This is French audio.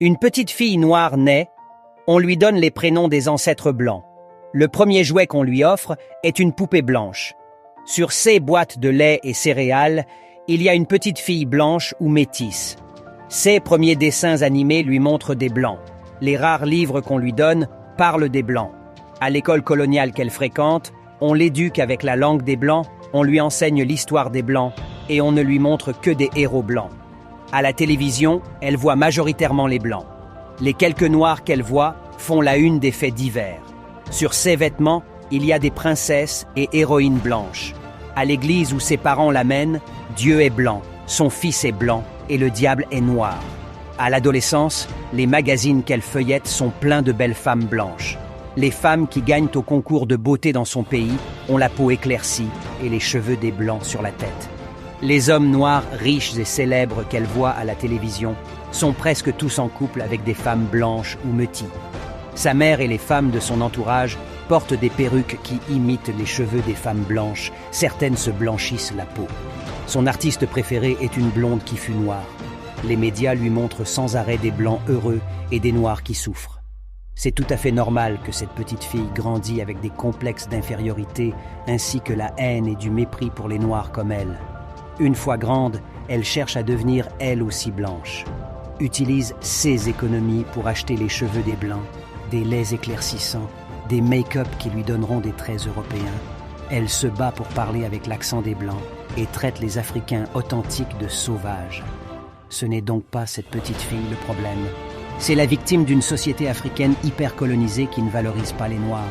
Une petite fille noire naît, on lui donne les prénoms des ancêtres blancs. Le premier jouet qu'on lui offre est une poupée blanche. Sur ses boîtes de lait et céréales, il y a une petite fille blanche ou métisse. Ses premiers dessins animés lui montrent des blancs. Les rares livres qu'on lui donne parlent des blancs. À l'école coloniale qu'elle fréquente, on l'éduque avec la langue des blancs, on lui enseigne l'histoire des blancs et on ne lui montre que des héros blancs. À la télévision, elle voit majoritairement les blancs. Les quelques noirs qu'elle voit font la une des faits divers. Sur ses vêtements, il y a des princesses et héroïnes blanches. À l'église où ses parents l'amènent, Dieu est blanc, son fils est blanc et le diable est noir. À l'adolescence, les magazines qu'elle feuillette sont pleins de belles femmes blanches. Les femmes qui gagnent au concours de beauté dans son pays ont la peau éclaircie et les cheveux des blancs sur la tête. Les hommes noirs riches et célèbres qu'elle voit à la télévision sont presque tous en couple avec des femmes blanches ou métis. Sa mère et les femmes de son entourage portent des perruques qui imitent les cheveux des femmes blanches. Certaines se blanchissent la peau. Son artiste préféré est une blonde qui fut noire. Les médias lui montrent sans arrêt des blancs heureux et des noirs qui souffrent. C'est tout à fait normal que cette petite fille grandisse avec des complexes d'infériorité ainsi que la haine et du mépris pour les noirs comme elle. Une fois grande, elle cherche à devenir elle aussi blanche. Utilise ses économies pour acheter les cheveux des blancs, des laits éclaircissants, des make-up qui lui donneront des traits européens. Elle se bat pour parler avec l'accent des blancs et traite les Africains authentiques de sauvages. Ce n'est donc pas cette petite fille le problème. C'est la victime d'une société africaine hyper colonisée qui ne valorise pas les Noirs.